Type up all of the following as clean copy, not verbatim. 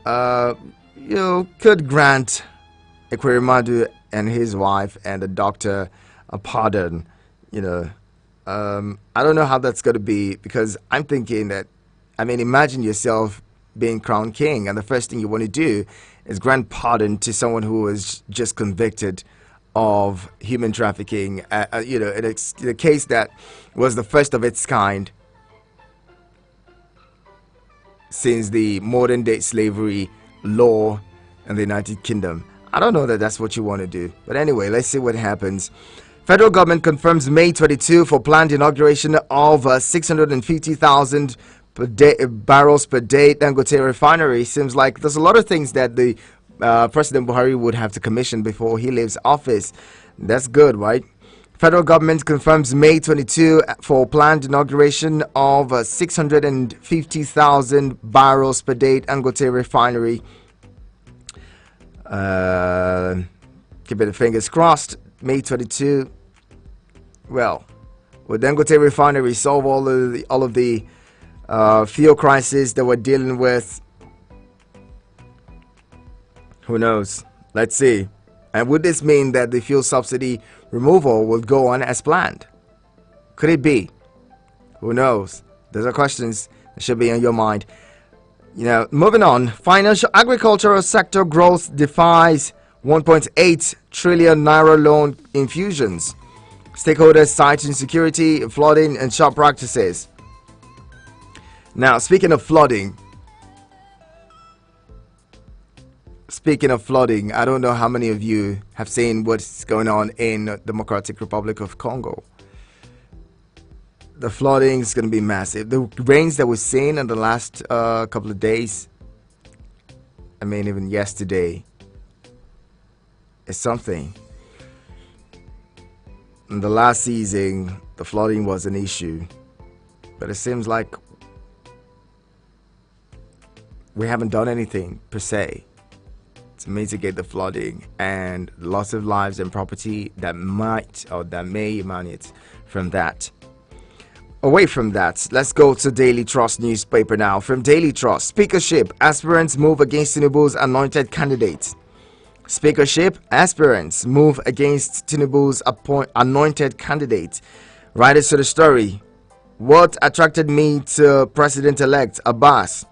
uh, could grant Ekweremadu and his wife and the doctor a pardon. You know, I don't know how that's going to be, because I'm thinking that, I mean, imagine yourself being crowned king, and the first thing you want to do is grant pardon to someone who was just convicted of human trafficking. It's the case that was the first of its kind since the modern day slavery law in the United Kingdom. I don't know that that's what you want to do, but anyway, let's see what happens. Federal government confirms May 22 for planned inauguration of 650,000 barrels per day Dangote refinery. Seems like there's a lot of things that the President Buhari would have to commission before he leaves office. That's good, right? Federal government confirms May 22 for planned inauguration of 650,000 barrels per day Dangote refinery. Keep the fingers crossed. May 22. Well, will Dangote refinery solve all of the fuel crisis that we're dealing with? Who knows? Let's see. And would this mean that the fuel subsidy removal will go on as planned? Could it be? Who knows? Those are questions that should be on your mind. Moving on. Financial agricultural sector growth defies 1.8 trillion naira loan infusions. Stakeholders cite insecurity, flooding, and sharp practices. Now, speaking of flooding, I don't know how many of you have seen what's going on in the Democratic Republic of Congo. The flooding is going to be massive. The rains that we've seen in the last couple of days, I mean, even yesterday, is something. In the last season, the flooding was an issue, but it seems like we haven't done anything per se to mitigate the flooding and loss of lives and property that may emanate from that. Away from that, let's go to Daily Trust newspaper now. From Daily Trust, speakership aspirants move against Tinubu's anointed candidate. Speakership aspirants move against Tinubu's anointed candidate. Writers to the story. What attracted me to President-elect Abbas?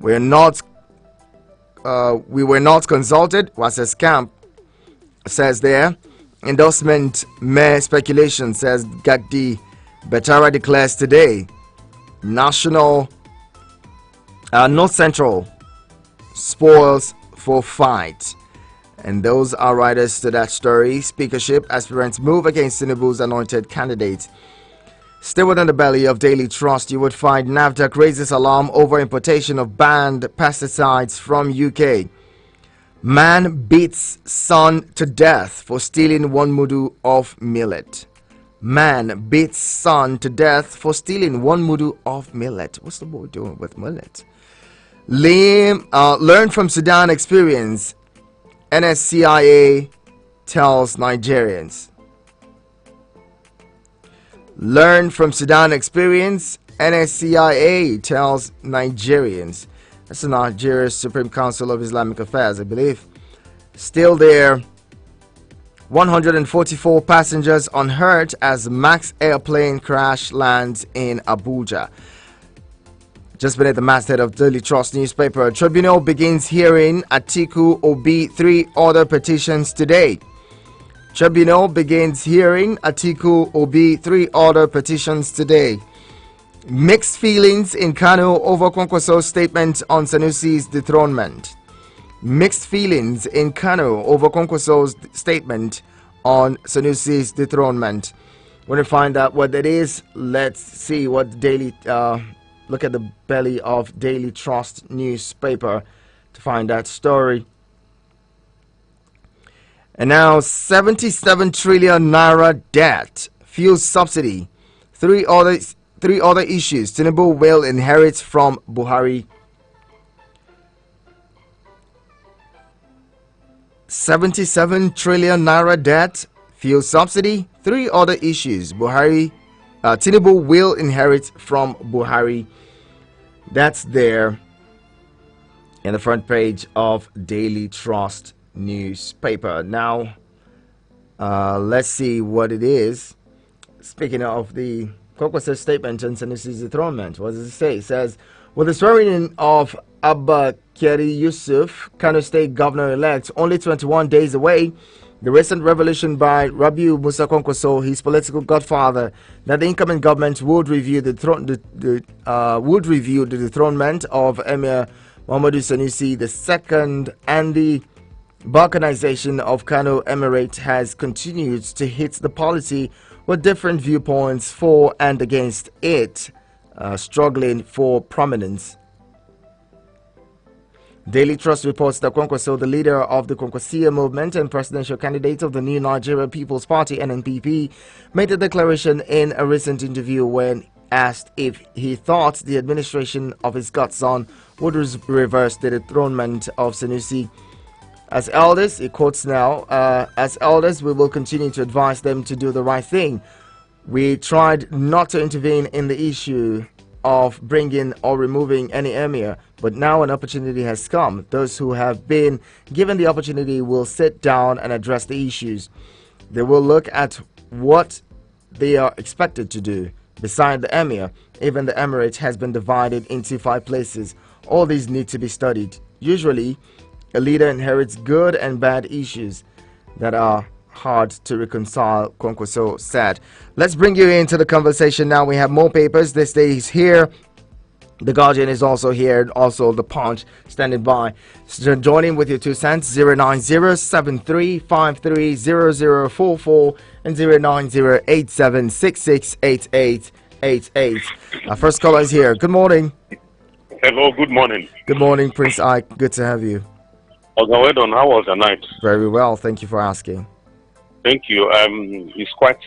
We were not consulted, was a scam, says there. Endorsement mere speculation, says Gagdi Betara declares today. North Central spoils for fight. And those are writers to that story. Speakership aspirants move against Tinubu's anointed candidate. Still within the belly of Daily Trust, you would find NAFDAC raises alarm over importation of banned pesticides from UK. Man beats son to death for stealing 1 mudu of millet. Man beats son to death for stealing 1 mudu of millet. What's the boy doing with millet? Learn from Sudan experience. NSCIA tells Nigerians. Learn from Sudan experience. NSCIA tells Nigerians. That's the Nigeria's Supreme Council of Islamic Affairs, I believe. Still there. 144 passengers unhurt as Max airplane crash lands in Abuja. Just beneath the masthead of Daily Trust newspaper, tribunal begins hearing Atiku Obi 3 other petitions today. Tribunal begins hearing Atiku Obi 3 other petitions today. Mixed feelings in Kano over Kwankwaso's statement on Sanusi's dethronement. Mixed feelings in Kano over Kwankwaso's statement on Sanusi's dethronement. When we find out what that is, let's see what Daily look at the belly of Daily Trust newspaper to find that story. And now 77 trillion naira debt, fuel subsidy, three other issues Tinubu will inherit from Buhari. 77 trillion naira debt, fuel subsidy, 3 other issues Tinubu will inherit from Buhari. That's there. in the front page of Daily Trust newspaper. Now, let's see what it is. Speaking of the Kwankwaso statement on Sanusi's dethronement, what does it say? It says, with the swearing in of Abba Kyari Yusuf, Kano State Governor-elect, only 21 days away, the recent revelation by Rabiu Musa Kwankwaso, his political godfather, that the incoming government would review the dethronement of Emir Muhammadu Sanusi II, and the balkanization of Kano Emirate has continued to hit the polity with different viewpoints for and against it, struggling for prominence. Daily Trust reports that Kwankwaso, the leader of the Kwankwasia movement and presidential candidate of the New Nigeria People's Party (NNPP), made a declaration in a recent interview when asked if he thought the administration of his godson would reverse the dethronement of Sanusi. As elders, he quotes now, as elders, we will continue to advise them to do the right thing. We tried not to intervene in the issue of bringing or removing any emir, but now an opportunity has come. Those who have been given the opportunity will sit down and address the issues. They will look at what they are expected to do. Beside the emir, even the emirate has been divided into 5 places. All these need to be studied. Usually, a leader inherits good and bad issues that are hard to reconcile, Kwankwaso said. Let's bring you into the conversation now. We have more papers. This day is here. The Guardian is also here, also The Punch standing by. So joining with your 2 cents, 090-7353-0044 and 090-8766-8888. Our first caller is here. Good morning. Hello, good morning. Good morning, Prince Ike. Good to have you. Okay, how was the night? Very well. Thank you for asking. Thank you. It's quite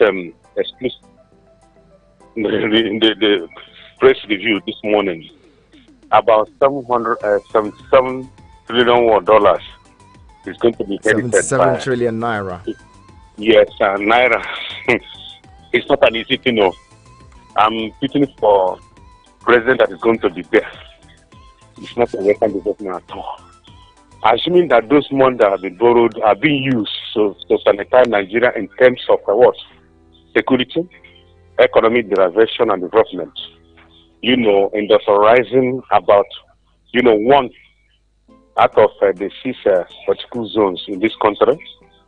explicit. The press review this morning about $777 trillion is going to be headed 77 trillion naira. Yes, naira. It's not an easy thing. No. I'm pitching for president that is going to be there. It's not a Western development at all. Assuming that those money that have been borrowed are being used to sanitize Nigeria in terms of what? Security, economic derivation and development. Industrializing about, 1 out of the 6 political zones in this country.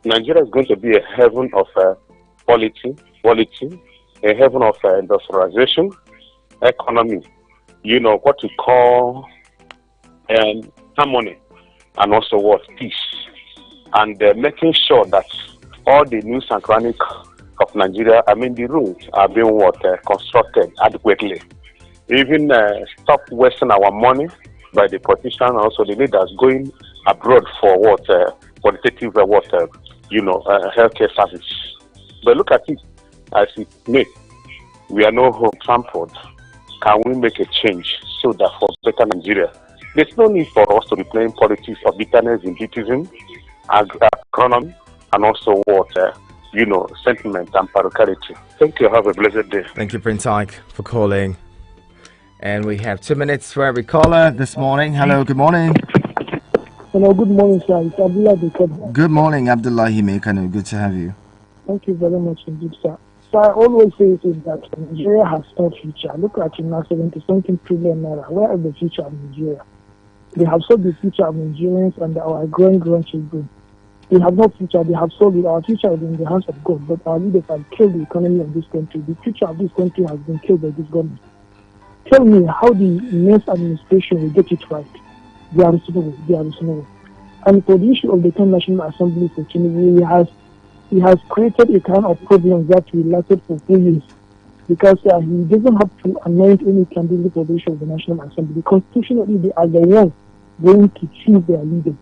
Nigeria is going to be a heaven of quality, a heaven of industrialization, economy, what we call harmony, and also what? Peace. And making sure that all the news and chronic of Nigeria, the roads are being constructed adequately. Even stop wasting our money by the politicians, also the leaders going abroad for qualitative healthcare services. But look at it as it may. We are no home trampled. Can we make a change so that for better Nigeria? There's no need for us to be playing politics of bitterness, elitism, economy, and also sentiment and parochiality. Thank you. Have a blessed day. Thank you, Prince Ike, for calling. And we have 2 minutes for every caller this morning. Hello, good morning. Hello, good morning, sir. It's Abdullah Bekad. Good morning, Abdullahi Mekano. Good to have you. Thank you very much indeed, sir. So I always say is that Nigeria has no future. Look at it now, 70-something trillion naira. Where is the future of Nigeria? They have sold the future of Nigerians and our grandchildren. They have no future. They have sold it. Our future is in the hands of God. But our leaders have killed the economy of this country. The future of this country has been killed by this government. Tell me how the next administration will get it right. They are reasonable. And for the issue of the 10 National Assembly for Tinubu, he has created a kind of problem that will last for 4 years. Because he doesn't have to anoint any candidate for the issue of the National Assembly. Constitutionally, they are the ones going to choose their leader.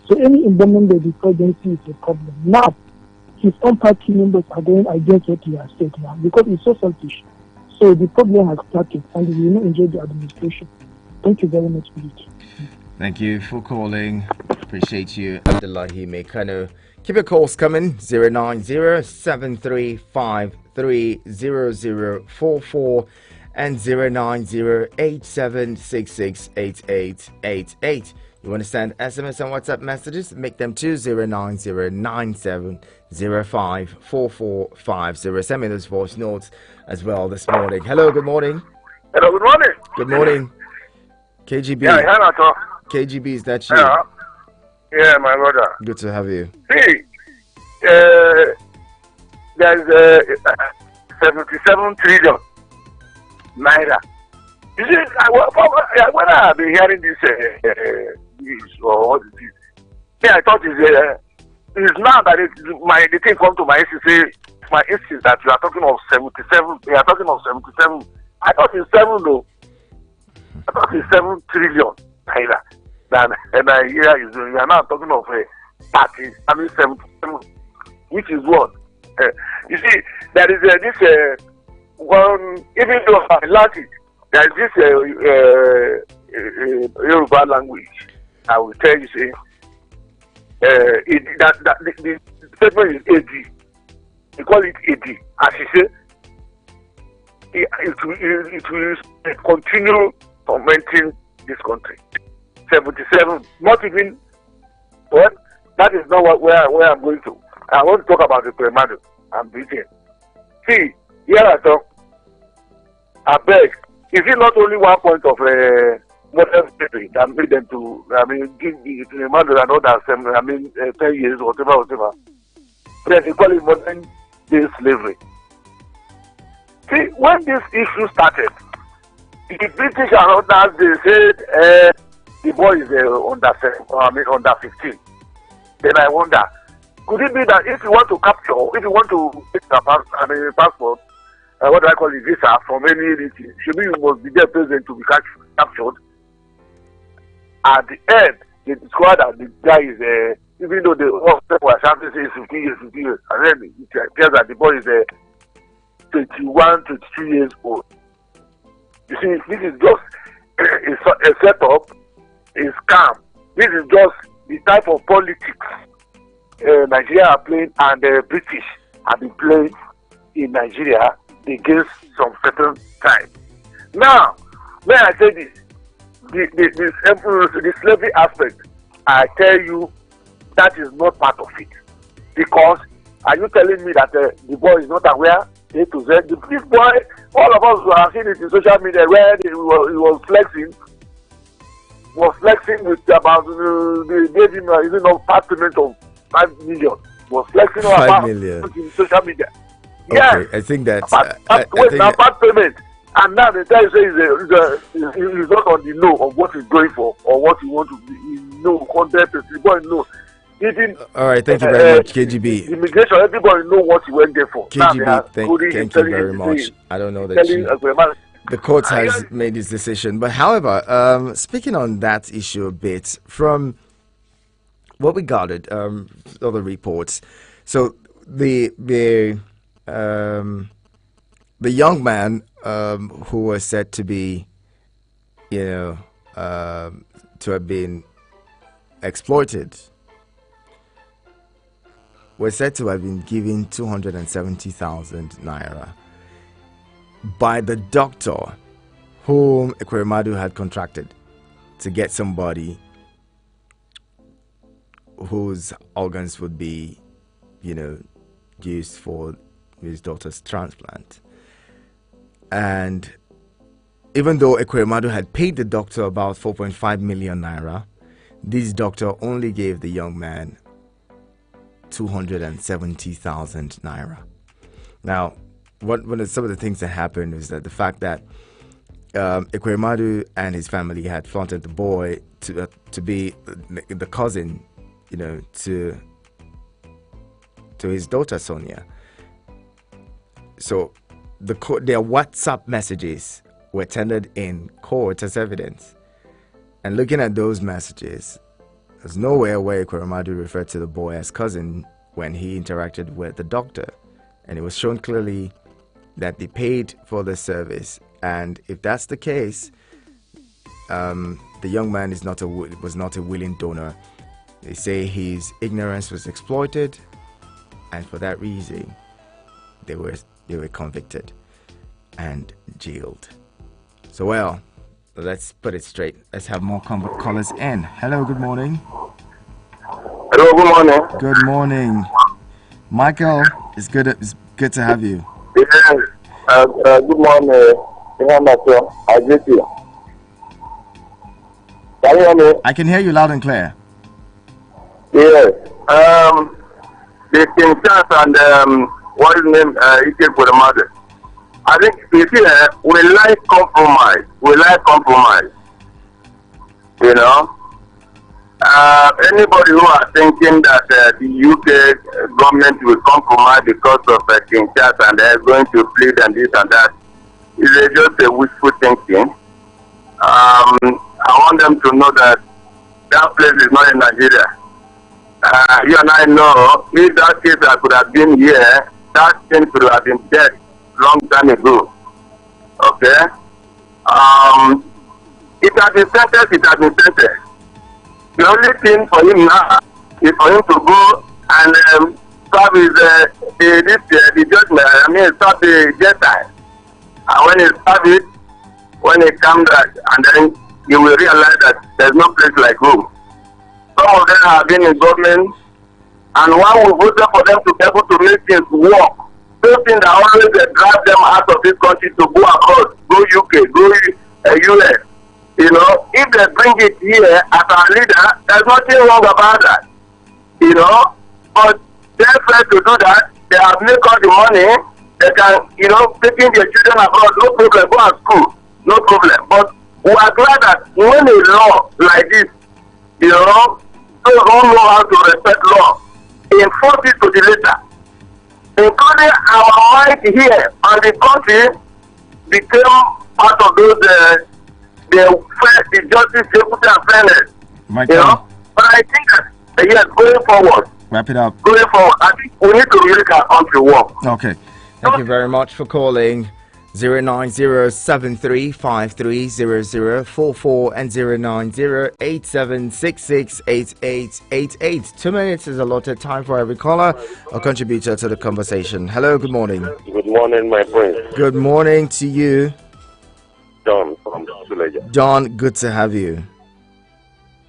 So any involvement by the presidency is a problem. Now, his own party members are going against what he has said now because it's so selfish. So the problem has started and we will not enjoy the administration. Thank you very much for it. Thank you for calling. Appreciate you, Abdullahi Mekano. Keep your calls coming. 090-7353-0044 and 090-8766-8888. You want to send SMS and WhatsApp messages? Make them 20909705445. Send me those voice notes as well this morning. Hello, good morning. Hello, good morning. Good morning. KGB. Yeah, hello. KGB, is that you? Yeah, my brother. Good to have you. See, there's 77 trillion naira. You see, when I've been hearing this news or what it is, yeah, I thought it's now that the thing come to my instinct, that you are talking of 77. You are talking of 77. I thought it's 7 though. I thought it's 7 trillion naira. And Nigeria is doing. You are now talking of 77, which is what? You see, there is this one. Even though I learned it, there is this Yoruba language. I will tell you, say, the statement is AD. We call it AD. As you say, it will continue tormenting this country. 77, not even, well, that is not where I'm going to. I want to talk about the Premado and Britain. See, here I talk, I beg, is it not only one point of modern slavery that made them to, give the Premado and others, 10 years, whatever. But they call it modern day slavery. See, when this issue started, the British and others, they said, the boy is under 15. Then I wonder, could it be that if you want to take a passport, what do I call it, visa from any region, should you must be there present to be captured? At the end, they discovered that the guy is, even though the people were shouting, say 15 years, and then it appears that the boy is 21, 22 years old. You see, this is just a setup. Is scam. This is just the type of politics Nigeria are playing, and the British have been playing in Nigeria against some certain time. Now, when I say this, the slavery aspect, I tell you that is not part of it. Because are you telling me that the boy is not aware? A to Z. This boy, all of us have seen it in social media where he was flexing. with about they gave him part payment of 5 million. Was flexing on 5 million in social media. Okay, Yes, I think that part payment, and now they tell you say he's not on the know of what he's going for or what he want to be. He know 100%. The boy know. Even all right, thank you very much, KGB. Immigration, everybody know what he went there for. KGB, thank you very much. I don't know that the court has made this decision. But however, speaking on that issue a bit, from what we gathered, other reports, so the young man who was said to be, to have been exploited, was said to have been given 270,000 naira by the doctor whom Ekweremadu had contracted to get somebody whose organs would be, used for his daughter's transplant. And even though Ekweremadu had paid the doctor about 4.5 million naira, this doctor only gave the young man 270,000 naira. Now, one of some of the things that happened was that the fact that Ekweremadu and his family had flaunted the boy to be the cousin, to his daughter Sonia. So their WhatsApp messages were tendered in court as evidence. And looking at those messages, there's nowhere where Ekweremadu referred to the boy as cousin when he interacted with the doctor. And it was shown clearly that they paid for the service. And if that's the case, the young man was not a willing donor. They say his ignorance was exploited, and for that reason, they were convicted and jailed. So, well, Let's put it straight. Let's have more callers in. Hello, good morning. Hello, good morning. Good morning. Michael, it's good to have you. Yes. Good morning. I greet you. Can you hear me? I can hear you loud and clear. Yes. The King Charles and what is his name? Ike for the mother. I think you see, we like compromise. You know. Anybody who are thinking that the UK government will compromise because of King Charles and they're going to plead and this and that is just a wishful thinking. I want them to know that that place is not in Nigeria. You and I know if that case that could have been here, that thing could have been dead long time ago. Okay? It has been sentenced. The only thing for him now is for him to go and serve the judgment. I mean, serve the jail time. And when he serve it, when he comes back, and then you will realize that there's no place like home. Some of them have been in government, and one will vote for them to be able to make things work. Those things that always drive them out of this country to go abroad, go UK, go US. You know, if they bring it here as our leader, there's nothing wrong about that. You know, but they're afraid to do that. They have made all the money. They can, you know, taking their children abroad, no problem, go to school, no problem. But we are glad that when a law like this, you know, those who know how to respect law, enforce it to the letter. Including our mind here and the country became part of those the justice, equity, and fairness. Michael. You know? But I think that, yes, going forward. Wrap it up. Going forward, I think we need to make our country work. Okay. Thank you very much for calling. 09073530044 and 09087668888. 2 minutes is allotted time for every caller or contributor to the conversation. Hello, good morning. Good morning, my friend. Good morning to you. John from Suleja. John, good to have you.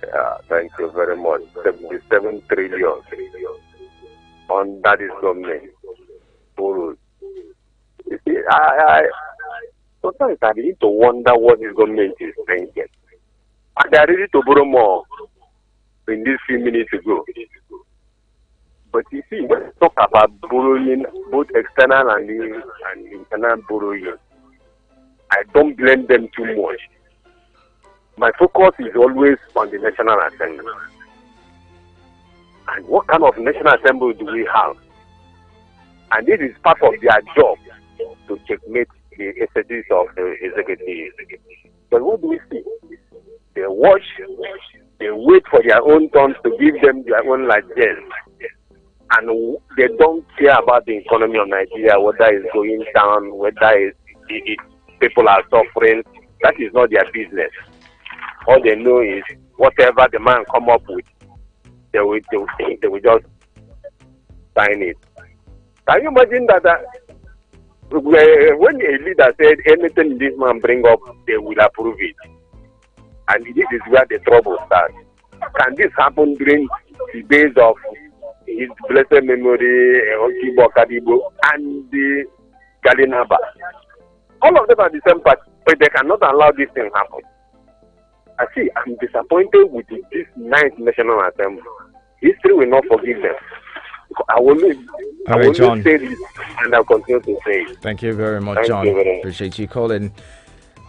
Yeah, thank you very much. 77 trillion on that is government. You see, I sometimes I begin to wonder what this government is thinking. And they are ready to borrow more in these few minutes ago. But you see, when we talk about borrowing, both external and internal borrowing, I don't blame them too much. My focus is always on the National Assembly. And what kind of National Assembly do we have? And this is part of their job to checkmate the executive of the executive. But what do we see? They watch, they wait for their own turns to give them their own largesse. And they don't care about the economy of Nigeria, whether it's going down, whether people are suffering. That is not their business. All they know is whatever the man come up with, they will just sign it. Can you imagine that when a leader said anything this man bring up, they will approve it? And this is where the trouble starts. Can this happen during the days of his blessed memory, Okibo Kadibo, and the Galinaba? All of them are the same party, but they cannot allow this thing to happen. I'm disappointed with this 9th National Assembly. History will not forgive them. I will John. say this, and I'll continue to say it. Thank you very much, Thank John. you very much. Appreciate you calling.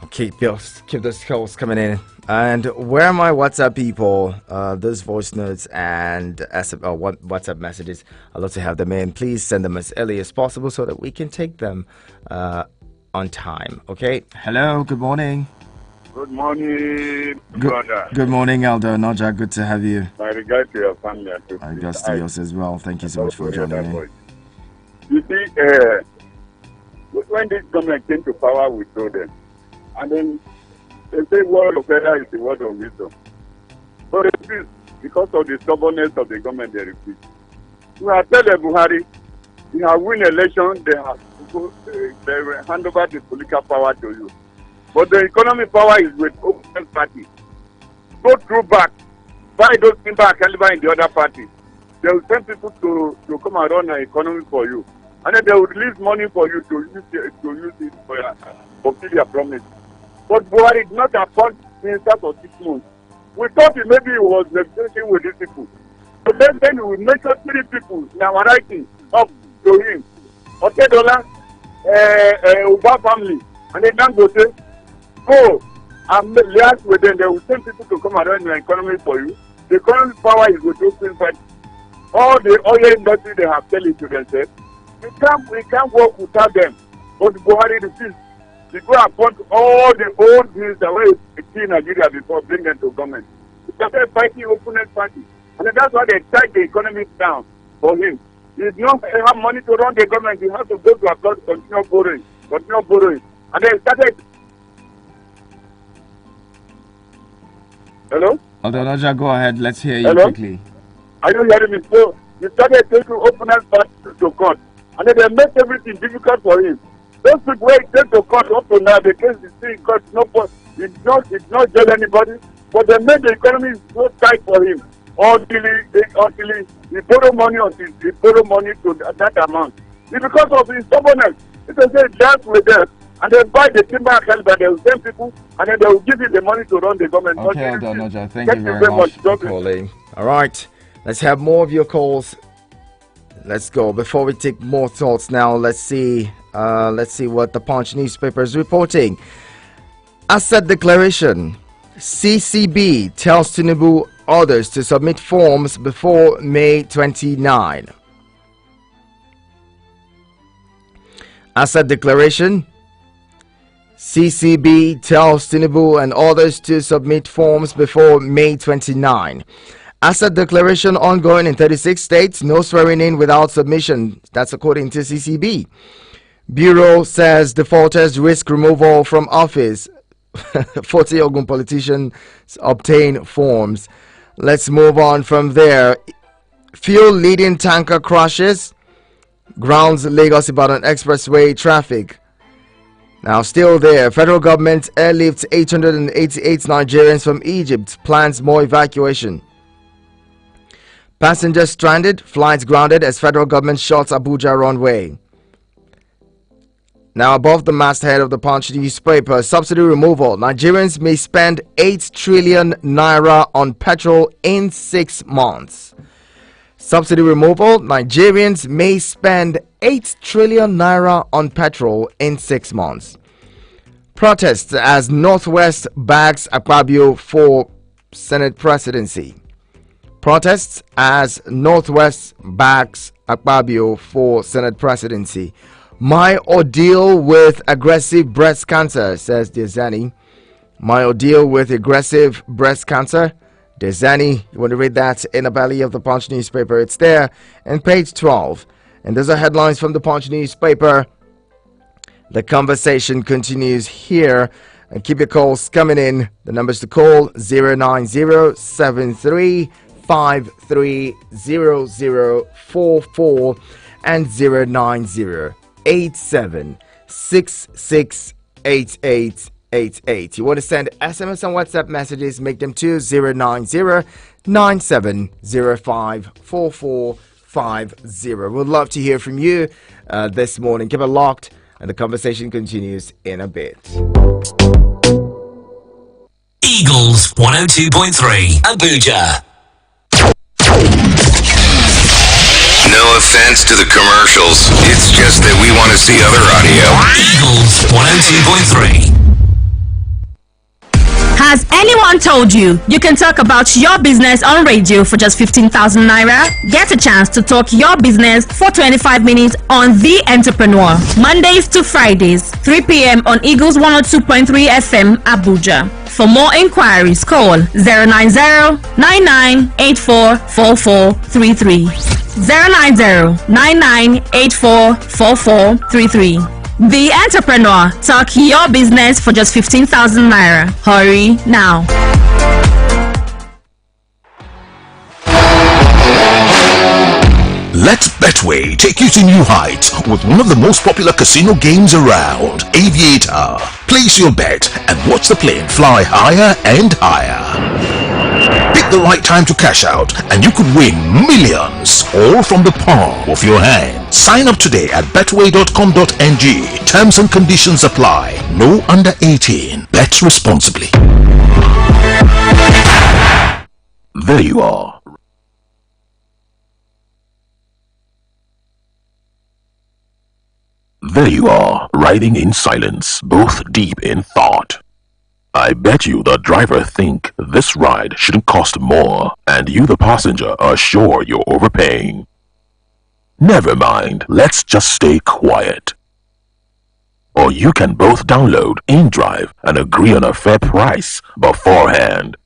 Keep those calls coming in. And where are my WhatsApp people? Those voice notes and WhatsApp messages. I'd love to have them in. Please send them as early as possible so that we can take them on time. Okay. Hello. Good morning. Good morning, brother. Good morning, Elder Noja. Good to have you. My regards to your family. My regards to yours as well. Thank you so much for joining in. You see, when this government came to power, we told them. And then they say word of prayer is the word of wisdom. But refuse because of the stubbornness of the government, they refuse. We have told Buhari, you have win election, they will hand over the political power to you. but the economic power is with opposition party. Go through back, buy those timber and caliber in the other party. They will send people to come and run the economy for you. And then they will release money for you to use it for fulfill your promise. But Buhari did not appoint minister for 6 months. We thought maybe he was negotiating with these people. But then we mentioned 3 people in our writing up to him. Otedola, Uba family, and then Dangote, go and liaise with them. They will send people to come and run the economy for you. The economic power is with open fight. All the oil industry, they have tell it to themselves. We can't work without them. But Buhari refused. He go appoint all the old things that were in Nigeria before bringing them to government. He started fighting opponent party. And that's why they tied the economy down for him. He did not have money to run the government. He had to go to abroad, continue borrowing. And then started. Hello? Odonoja, go ahead. Let's hear you Hello? quickly. Are you hearing me? So he started taking opponent party to court. And then they make everything difficult for him. Those people who take to court up to now, the case is still in court. It's not jail anybody. But they made the economy so tight for him until he borrow money to that amount. It's because of his stubbornness. It is a dance with them. And they buy the timber and caliber, they will send people, and then they will give you the money to run the government. Okay, Odonoja, thank you very much for calling. All right, let's have more of your calls. Let's go. Before we take more thoughts now, let's see what the Punch newspaper is reporting. Asset declaration. CCB tells Tinubu others to submit forms before May 29. Asset declaration. CCB tells Tinubu and others to submit forms before May 29. Asset declaration ongoing in 36 states. No swearing in without submission. That's according to CCB. Bureau says defaulters risk removal from office. 40 Ogun politicians obtain forms. Let's move on from there. Fuel leading tanker crashes. Grounds Lagos-Ibadan expressway traffic. Now still there. Federal government airlifts 888 Nigerians from Egypt. Plans more evacuation. Passengers stranded, flights grounded as federal government shuts Abuja runway. Now above the masthead of the Punch newspaper, subsidy removal. Nigerians may spend 8 trillion naira on petrol in 6 months. Subsidy removal. Nigerians may spend 8 trillion naira on petrol in 6 months. Protests as Northwest bags Akpabio for Senate presidency. Protests as Northwest backs Akpabio for Senate presidency. My ordeal with aggressive breast cancer, says Desani. My ordeal with aggressive breast cancer. Desani, you want to read that in the belly of the Punch newspaper? It's there on page 12. And those are headlines from the Punch newspaper. The conversation continues here. And keep your calls coming in. The numbers to call 09073530044 and 09087668888. You want to send SMS and WhatsApp messages, make them to 09097054450. We'd love to hear from you this morning. Keep it locked and the conversation continues in a bit. Eagles 102.3 Abuja. No offense to the commercials. It's just that we want to see other audio. Eagles 102.3. Has anyone told you you can talk about your business on radio for just 15,000 naira? Get a chance to talk your business for 25 minutes on The Entrepreneur. Mondays to Fridays, 3 p.m. on Eagles 102.3 FM, Abuja. For more inquiries, call 090-9984-4433. 090-9984-4433. The Entrepreneur. Talk your business for just 15,000 naira. Hurry now. Let Betway take you to new heights with one of the most popular casino games around, Aviator. Place your bet and watch the plane fly higher and higher. Pick the right time to cash out and you could win millions, all from the palm of your hand. Sign up today at betway.com.ng. Terms and conditions apply. No under 18. Bet responsibly. There you are. There you are, riding in silence, both deep in thought. I bet you the driver think this ride shouldn't cost more, and you the passenger are sure you're overpaying. Never mind, let's just stay quiet. Or you can both download InDrive and agree on a fair price beforehand.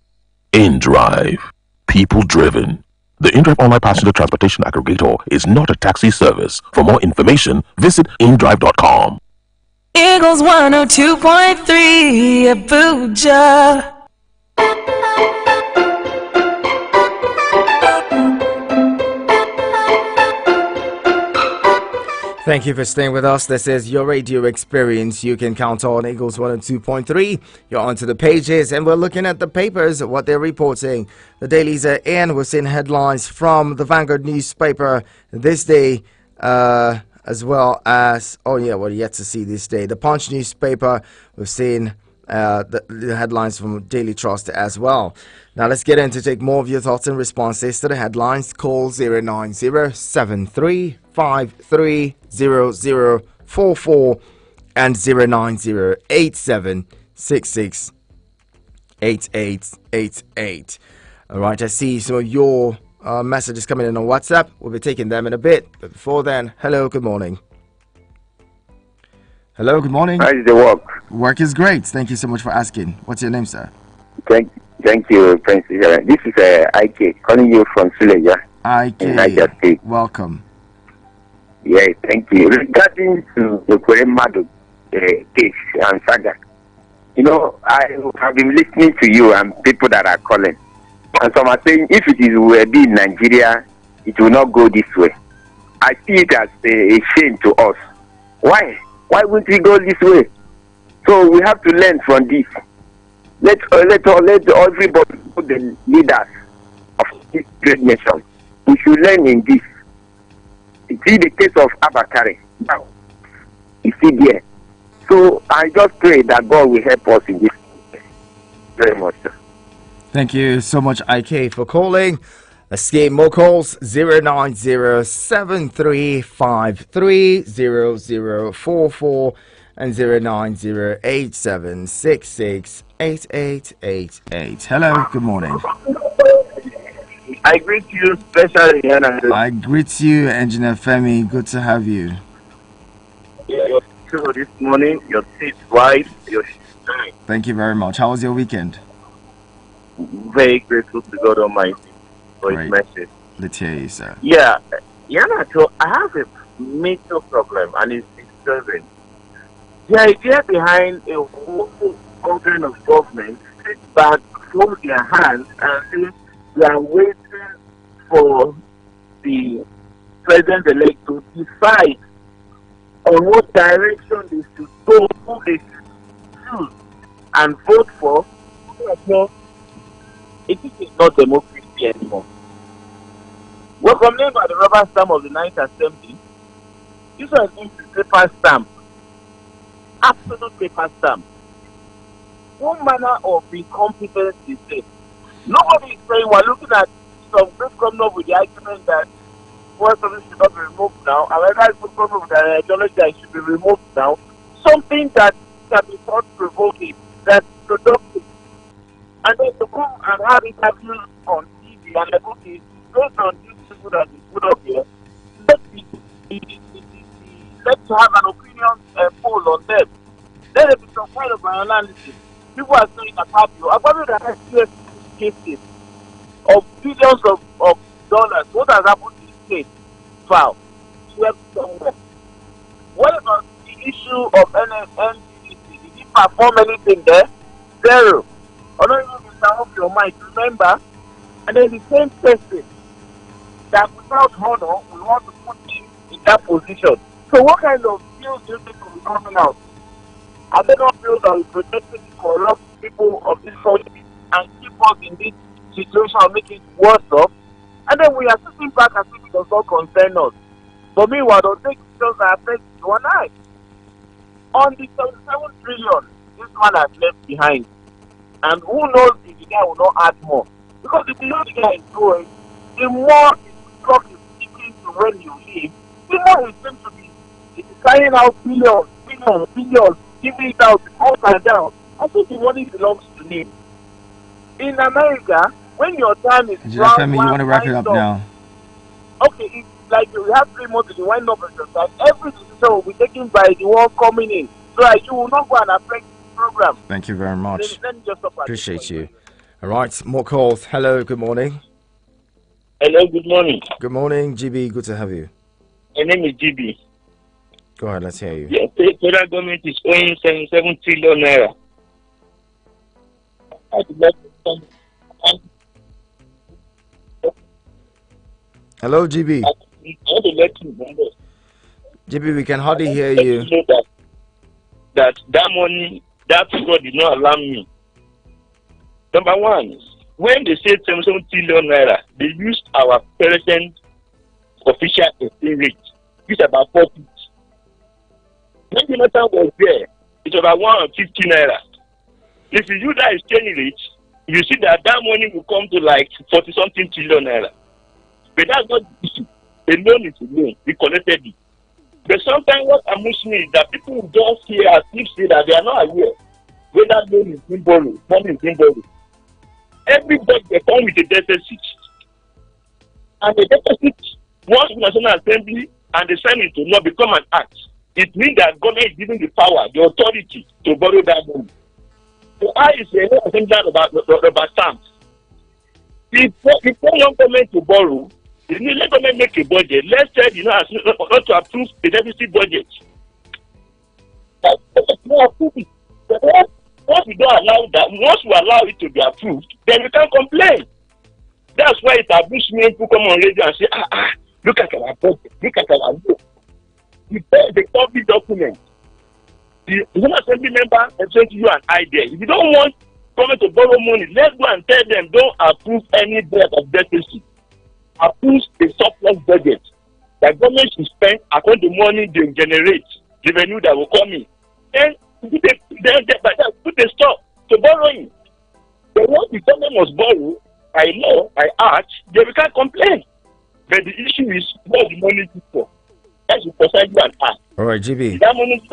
InDrive. People driven. The InDrive online passenger transportation aggregator is not a taxi service. For more information, visit indrive.com. Eagles 102.3 Abuja. Thank you for staying with us. This is your radio experience. You can count on Eagles 102.3. You're onto the pages, and we're looking at the papers, what they're reporting. The dailies are in. We're seeing headlines from the Vanguard newspaper this day, as well as, we're yet to see this day. The Punch newspaper, we've seen the headlines from Daily Trust as well. Now let's get in to take more of your thoughts and responses to the headlines. Call 09073530044 and 09087668888. All right, I see some of your messages coming in on WhatsApp. We'll be taking them in a bit, but before then, hello, good morning. Hello, good morning. How is the work? Work is great. Thank you so much for asking. What's your name, sir? Thank you, Prince. This is IK calling you from Suleja. IK, in Niger State. Welcome. Yeah, thank you. Regarding to the Kweremadu case and saga, I have been listening to you and people that are calling. And some are saying if it will be in Nigeria, it will not go this way. I see it as a shame to us. Why? Why wouldn't we go this way? So we have to learn from this. Let everybody, the leaders of this great nation, we should learn in this. You see the case of Abakari. Now, you see there. So I just pray that God will help us in this. Very much, sir. Thank you so much, IK, for calling. Let's get more calls. 09073530044 and 09087668888. Hello, good morning. I greet you specially. I greet you, Engineer Femi. Good to have you. Your show this morning, your teeth white, your shine. Thank you very much. How was your weekend? Very grateful to God Almighty for His message. Let's hear you, sir. Yeah, so I have a major problem, and it's disturbing. The idea behind a whole organ of government sit back, fold their hands, and say they are waiting for the president-elect to decide on what direction they should go, who they should choose and vote for. It is not democracy anymore. We're coming by the rubber stamp of the Ninth Assembly. This was a paper stamp. Absolute paper stamp. What manner of incompetence is this? Nobody is saying we're looking at some group coming up with the argument that Forest Service should not be removed now, and another group coming up with the ideology that it should be removed now. Something that can be thought-provoking, that's productive. And then to come and have interviews on TV and the book is based on these people that is put up here. Let's have an opinion poll on them. Then there be some kind of analysis. People are saying that Akpabio that has US cases of billions of dollars. What has happened to the state? Wow. Swept somewhere. What about the issue of NDDC? Did he perform anything there? Zero. I don't even off your mind, remember? And then the same person that without honor, we want to put him in that position. So what kind of bills do you think will be coming out? Are they not bills that will protect the corrupt people of this country and keep us in this situation and make it worse off? And then we are sitting back as if it does not concern us. But meanwhile, they'll take decisions that affect you and I. On the 77 trillion, this man has left behind. And who knows if the guy will not add more? Because if you know the guy is going, the more his clock is ticking to when you leave, the more he seems to be carrying out billions, giving it out up and down. I think the money belongs to him. In America, when your time is Femi, you want to wrap it up now? Okay, it's like we have 3 months to wind up with that. Every decision will be taken by the one coming in. So that you will not go and affect the program. Thank you very much. Let me just stop. Appreciate you. All right, more calls. Hello, good morning. Hello, good morning. Good morning, GB. Good to have you. My name is GB. Go ahead, let's hear you. Yeah, the federal government is owing 77 trillion naira. Hello, GB. I want to let you know GB, we can hardly hear you. that money, that figure did not alarm me. Number one, when they said 77 trillion naira, they used our present official exchange rate, which is about 40. When Jonathan was there, it was about 150 naira. If you use that exchange rate, you see that money will come to like 40 something trillion naira. But that's not the issue. A loan is a loan. We collected it. But sometimes what amuses me is that people will just hear as if say that they are not aware whether loan is being borrowed, money is being borrowed. Everybody they come with a deficit. And the deficit, once the National Assembly and the Senate will not become an act, it means that government is giving the power, the authority to borrow that money. So I say about stamps. If one government to borrow, the new government make a budget. Let's say not to approve the deficit budget. Once we don't allow that, once we allow it to be approved, then we can complain. That's why it's abuse me to come on radio and say, look at our budget, look at our book. The public document. The National Assembly member has sent you an idea. If you don't want government to borrow money, let's go and tell them don't approve any debt of deficit. Approve a surplus budget. The government should spend according to money they generate, the revenue that will come in. Then put a stop to borrowing. But once the government must borrow, I know, I act, then we can't complain. But the issue is what the money is for. That's the percent you and act. All right, GB. That money is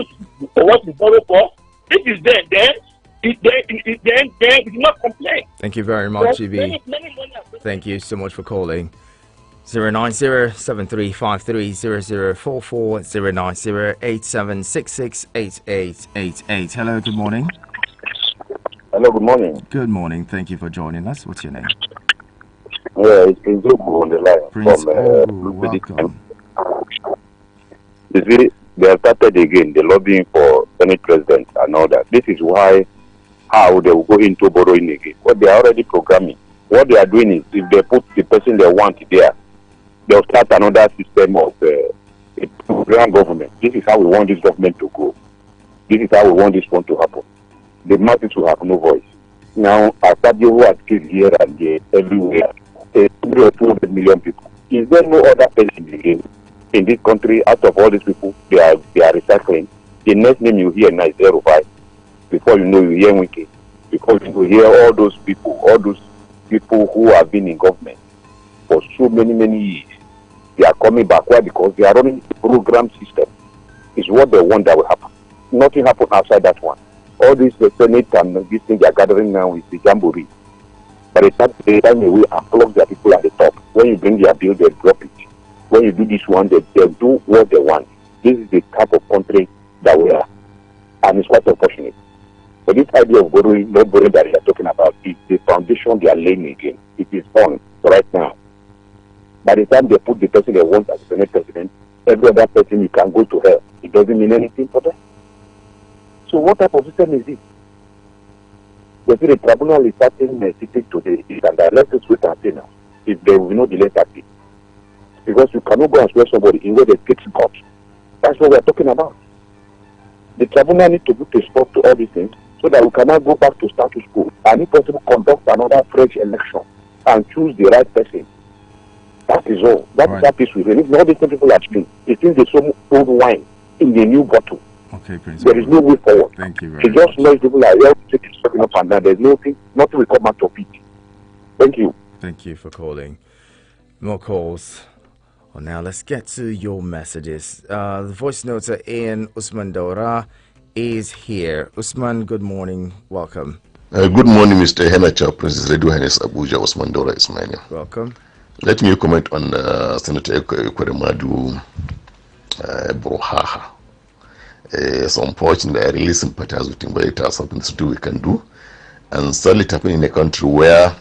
for what we borrow for. If it's there, then we do not complain. Thank you very much, GB. Thank you so much for calling. 090-7353-0044, 090-8766-8888. Hello, good morning. Hello, good morning. Good morning. Thank you for joining us. What's your name? Yeah, it's Prince Ogu on the line. Prince Ogu, welcome. You see, they have started again, the lobbying for Senate President and all that. This is how they will go into borrowing again. What they are already programming. What they are doing is, if they put the person they want there, they'll start another system of a program government. This is how we want this government to go. This is how we want this one to happen. The masses will have no voice. Now, Asadio who has killed here and there, everywhere, 300 or 200 million people. Is there no other person again in this country out of all these people they are recycling? The next name you hear now is Erufai. Before you know, you hear Wiki. Because you hear all those people who have been in government for so many years. They are coming back. Why? Because they are running a program system. It's what they want that will happen. Nothing happen outside that one. All this the Senate and these things they are gathering now is the jamboree. But they start taking away and block their people at the top. When you bring their bill, they drop it. When you do this one, they do what they want. This is the type of country that we are. And it's quite unfortunate. But this idea of borrowing, not borrowing that they are talking about, is the foundation they are laying again. It is on right now. By the time they put the person they want as the Senate President, every other person you can go to hell. It doesn't mean anything for them. So what type of system is this? They say the tribunal is starting sitting today, and let's just wait and see now. If there will be no delay tactic. because you cannot go and swear somebody in where the case got. That's what we are talking about. The tribunal needs to put a stop to all these things so that we cannot go back to status quo and if possible conduct another fresh election and choose the right person. That is all. That is that peace we need. All these people are doing. It is the same old wine in the new bottle. Okay, Prince. There is no way forward. Thank you very much. Just let people are here taking up and down. There's nothing will come out of it. Thank you. Thank you for calling. More calls. Well, now let's get to your messages. The voice noter Ian Usman Dora is here. Usman, good morning. Welcome. Good morning, Mr. Henacha, Princess Radio Highness Abuja. Usman Dora is my name. Welcome. Let me comment on Senator Ekweremadu Brohaha. It's unfortunate. I really sympathize with him, but it has something to do we can do. And certainly it happening in a country where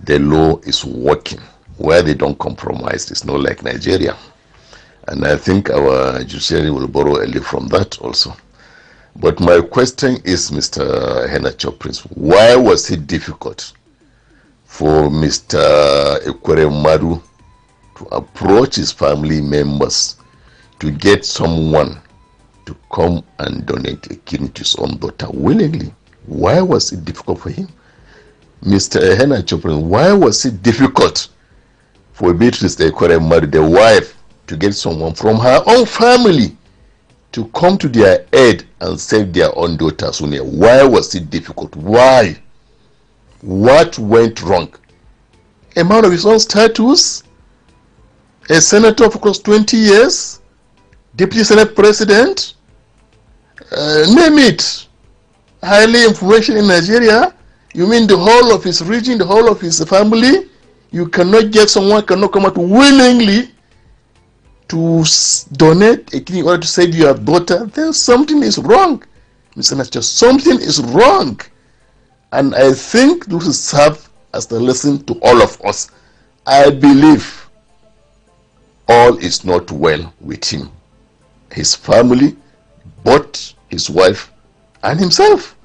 the law is working, where they don't compromise. It's not like Nigeria. And I think our judiciary will borrow a little from that also. But my question is, Mr. Henacho Prince, why was it difficult for Mr. Ekweremadu to approach his family members to get someone to come and donate a kidney to his own daughter willingly? Why was it difficult for him? Mr. Henacho Prince, why was it difficult for Beatrice Ekweremadu, the wife, to get someone from her own family to come to their aid and save their own daughter Sonia? Why was it difficult? Why? What went wrong? A man of his own status, a senator for close 20 years, deputy senate president, name it, highly influential in Nigeria. You mean the whole of his region, the whole of his family? You cannot get someone cannot come out willingly to donate a kidney in order to save your daughter? Then something is wrong, Mr. Nacho. Something is wrong. And I think this will serve as the lesson to all of us. I believe all is not well with him, his family, both his wife and himself.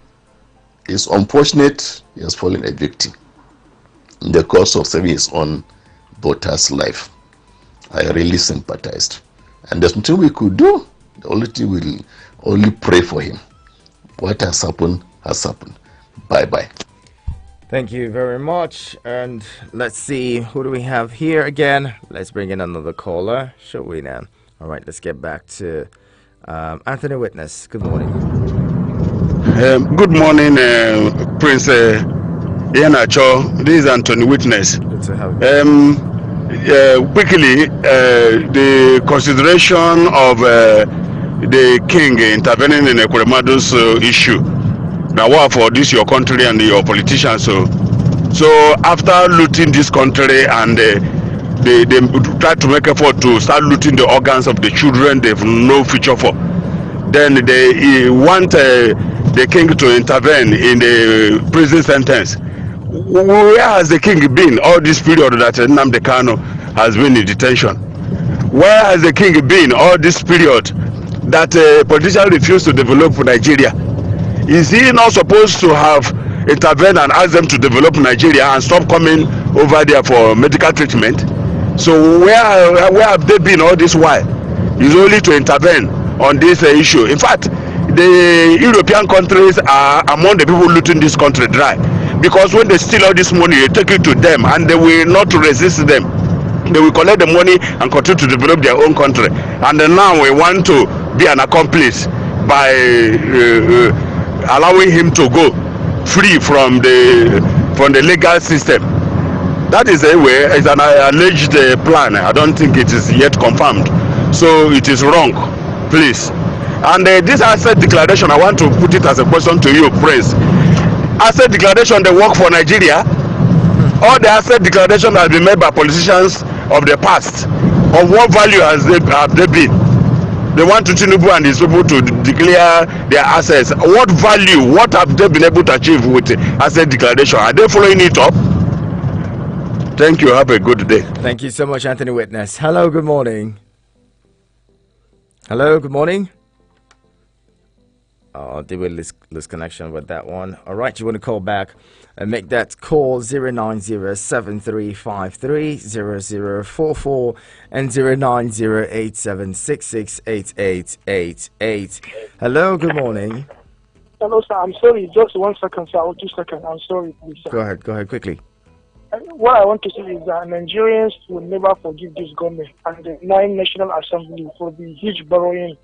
It's unfortunate he has fallen a victim in the course of saving his own daughter's life. I really sympathized. And there's nothing we could do. The only thing we'll only pray for him. What has happened has happened. Bye-bye. Thank you very much. And let's see, who do we have here again? Let's bring in another caller, shall we now? All right, let's get back to Anthony Witness. Good morning. Good morning, Prince Henacho. This is Anthony Witness. Good to have you. Quickly, the consideration of the king intervening in Ekweremadu's issue. Now, what for this your country and your politicians? So after looting this country and they try to make effort to start looting the organs of the children they've no future for, then they want the king to intervene in the prison sentence. Where has the king been all this period that Nnamdi Kanu has been in detention? Where has the king been all this period that politicians refuse to develop Nigeria? Is he not supposed to have intervened and asked them to develop Nigeria and stop coming over there for medical treatment? So where have they been all this while? It's only to intervene on this issue. In fact, the European countries are among the people looting this country dry. Because when they steal all this money, they take it to them and they will not resist them. They will collect the money and continue to develop their own country. And then now we want to be an accomplice by allowing him to go free from the legal system. That is a way, it's an alleged plan. I don't think it is yet confirmed. So it is wrong, please. And this asset declaration, I want to put it as a question to you, Prince. Asset declaration, they work for Nigeria. All the asset declaration has been made by politicians of the past. Of what value have they been? They want to Tinubu and his people to declare their assets. What value, what have they been able to achieve with asset declaration? Are they following it up? Thank you. Have a good day. Thank you so much, Anthony Witness. Hello, good morning. Hello, good morning. I'll deal with this connection with that one. All right, you want to call back and make that call 09073530044 and 09087668888. Hello, good morning. Hello, sir. I'm sorry. Just 1 second, sir. Or 2 seconds. I'm sorry, please, sir. Go ahead quickly. What I want to say is that Nigerians will never forgive this government and the 9 National Assembly for the huge borrowing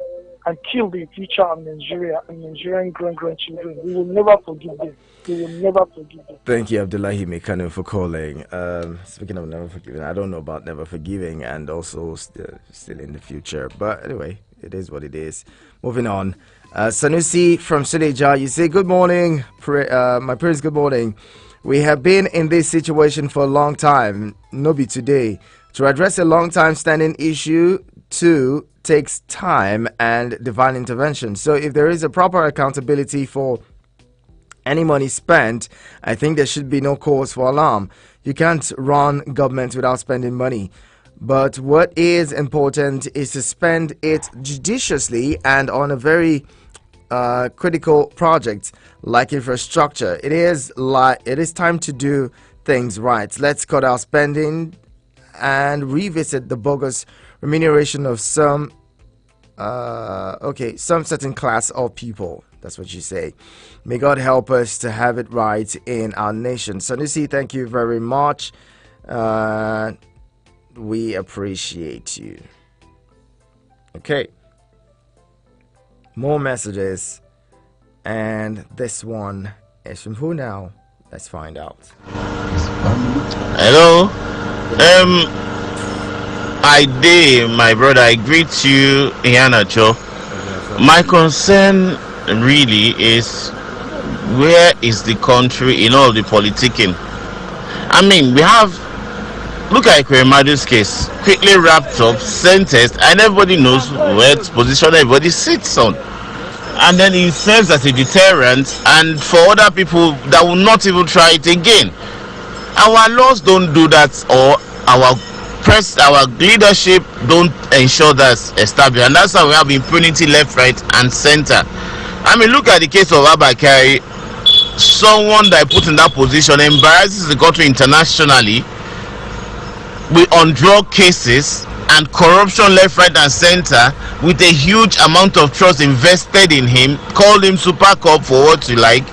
and kill the future of Nigeria and Nigerian grandchildren. We will never forgive them. We will never forgive them. Thank you, Abdullahi Mekano, for calling. Speaking of never forgiving, I don't know about never forgiving and also still in the future. But anyway, it is what it is. Moving on. Sanusi from Suleja, you say, good morning. My parents, good morning. We have been in this situation for a long time, no be today. To address a long time standing issue, too, takes time and divine intervention. So if there is a proper accountability for any money spent, I think there should be no cause for alarm. You can't run government without spending money. But what is important is to spend it judiciously and on a very critical project like infrastructure. It is time to do things right. Let's cut our spending and revisit the bogus remuneration of some certain class of people. That's what you say. May God help us to have it right in our nation. Sanusi, thank you very much. We appreciate you. Okay. More messages. And this one is from who now? Let's find out. Hello. My brother, I greet you, Ianacho. My concern really is, where is the country in all the politicking? I mean, we have, look at Kwemadu's case, quickly wrapped up, sentenced, and everybody knows what position everybody sits on. And then it serves as a deterrent, and for other people that will not even try it again. Our laws don't do that, or our leadership don't ensure that's established, and that's how we have impunity left, right, and center. I mean, look at the case of Abakari. Someone that put in that position embarrasses the country internationally on drug cases and corruption left, right, and center, with a huge amount of trust invested in him, called him super cop for what you like.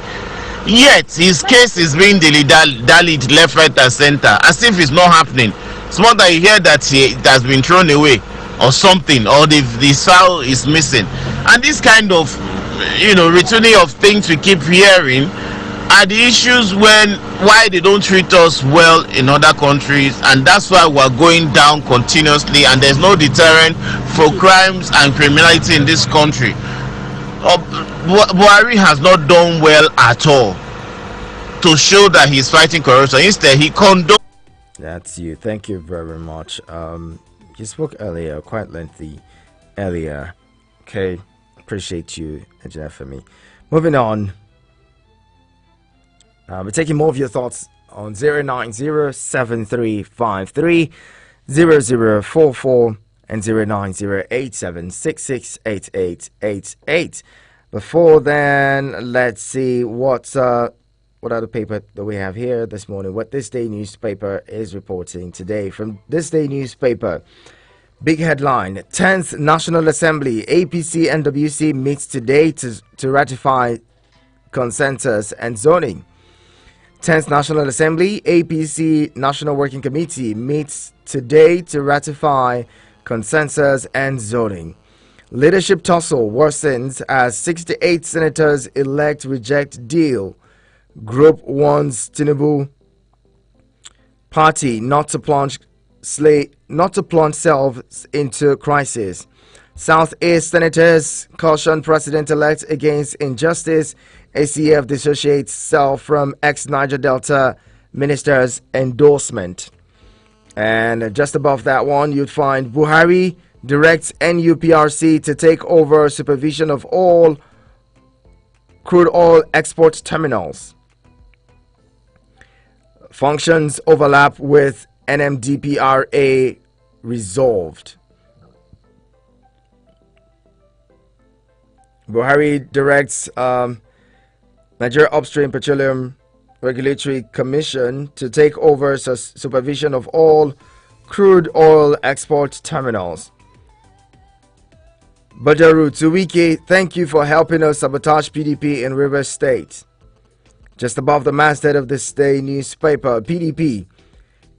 Yet his case is being dallied left, right, and center, as if it's not happening. It's more that you hear that it has been thrown away or something, or the file is missing. And this kind of, returning of things we keep hearing are the issues why they don't treat us well in other countries, and that's why we're going down continuously, and there's no deterrent for crimes and criminality in this country. Buhari has not done well at all to show that he's fighting corruption. Instead, he condones. That's you. Thank you very much. You spoke earlier, quite lengthy earlier. Okay, appreciate you, Engineer Femi. Moving on. We're taking more of your thoughts on 09073530044 and 09087668888. Before then, let's see what other paper that we have here this morning. What This Day newspaper is reporting today. From This Day newspaper, big headline: 10th National Assembly APC NWC meets today to ratify consensus and zoning. 10th National Assembly APC National Working Committee meets today to ratify consensus and zoning. Leadership tussle worsens as 68 senators elect reject deal. Group warns Tinubu party not to plunge selves into crisis. Southeast senators caution president-elect against injustice. ACF dissociates self from ex-Niger Delta minister's endorsement. And just above that one, you'd find Buhari directs NUPRC to take over supervision of all crude oil export terminals. Functions overlap with NMDPRA resolved. Buhari directs Nigeria Upstream Petroleum Regulatory Commission to take over supervision of all crude oil export terminals. Bajaru Tuwike, thank you for helping us sabotage PDP in Rivers State. Just above the masthead of this day newspaper, PDP,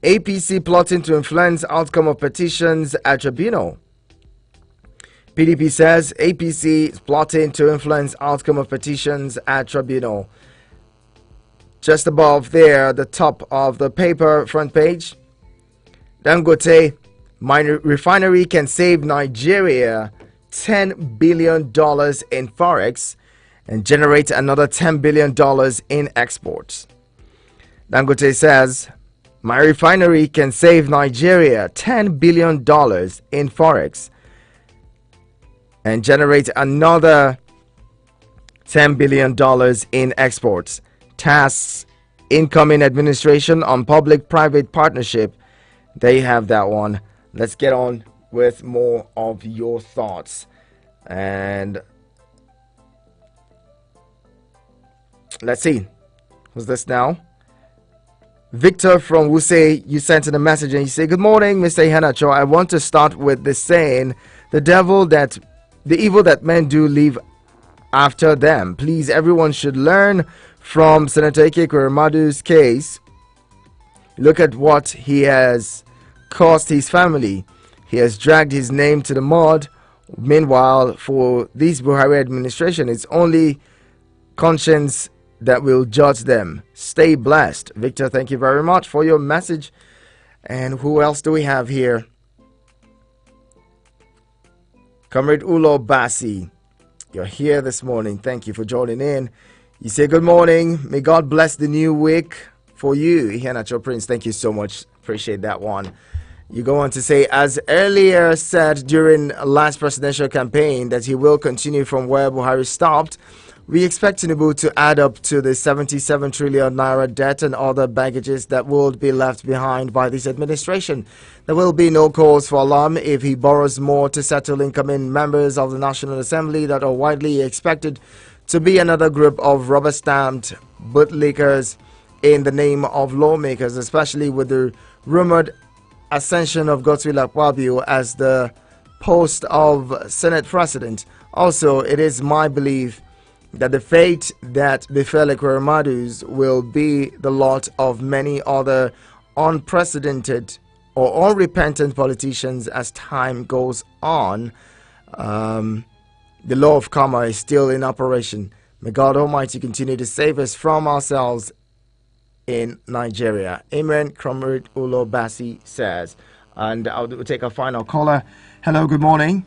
APC plotting to influence outcome of petitions at tribunal. PDP says APC is plotting to influence outcome of petitions at tribunal. Just above there, the top of the paper front page, Dangote refinery can save Nigeria $10 billion in forex and generate another $10 billion in exports. Dangote says, my refinery can save Nigeria $10 billion in forex and generate another $10 billion in exports. Tasks, incoming administration on public-private partnership. There you have that one. Let's get on with more of your thoughts. And let's see. Who's this now? Victor from Wuse, you sent in a message and you say, good morning, Mr. Iheanacho. I want to start with this saying, the evil that men do leave after them. Please, everyone should learn from Senator Ike Ekweremadu's case. Look at what he has cost his family. He has dragged his name to the mud. Meanwhile, for this Buhari administration, it's only conscience that will judge them. Stay blessed. Victor, thank you very much for your message. And who else do we have here? Comrade Ulo Bassi, you're here this morning. Thank you for joining in. You say good morning. May God bless the new week for you, Iheanacho Prince. Thank you so much. Appreciate that one. You go on to say, as earlier said during last presidential campaign, that he will continue from where Buhari stopped. We expect Tinubu to add up to the 77 trillion naira debt and other baggages that will be left behind by this administration. There will be no cause for alarm if he borrows more to settle incoming members of the National Assembly that are widely expected to be another group of rubber-stamped bootlickers in the name of lawmakers, especially with the rumored ascension of Godswill Akpabio as the post of Senate President. Also, it is my belief that the fate that befell Ekweremadu's will be the lot of many other unprecedented or unrepentant politicians as time goes on. The law of karma is still in operation. May God Almighty continue to save us from ourselves in Nigeria. Amen, Comrade Ulo Bassi says. And I'll take a final caller. Hello, good morning.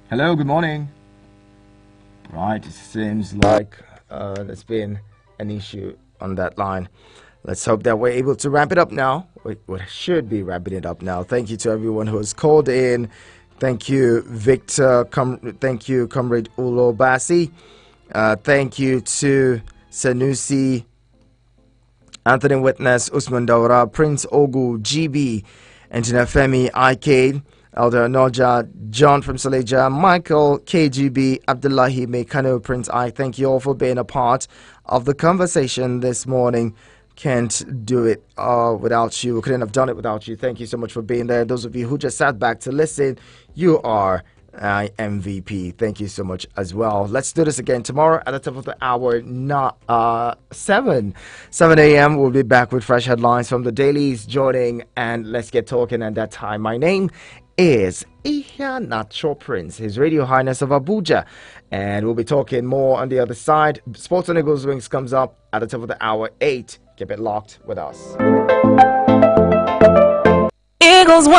Hello, good morning. Right, it seems like there's been an issue on that line. Let's hope that we're able to wrap it up now. We should be wrapping it up now. Thank you to everyone who has called in. Thank you, Victor. Thank you, Comrade Ulo Bassi. Thank you to Sanusi, Anthony Witness, Usman Daura, Prince Ogu, GB, Engineer Femi, IK, Elder Noja, John from Saleja, Michael, KGB, Abdullahi, Mekano, Prince I. Thank you all for being a part of the conversation this morning. Can't do it without you. We couldn't have done it without you. Thank you so much for being there. Those of you who just sat back to listen, you are MVP. Thank you so much as well. Let's do this again tomorrow at the top of the hour, 7 a.m. We'll be back with fresh headlines from the dailies joining, and let's get talking at that time. My name is Iheanacho Prince, His Radio Highness of Abuja, and we'll be talking more on the other side. Sports on Eagles Wings comes up at the top of the hour, 8. Keep it locked with us. Eagles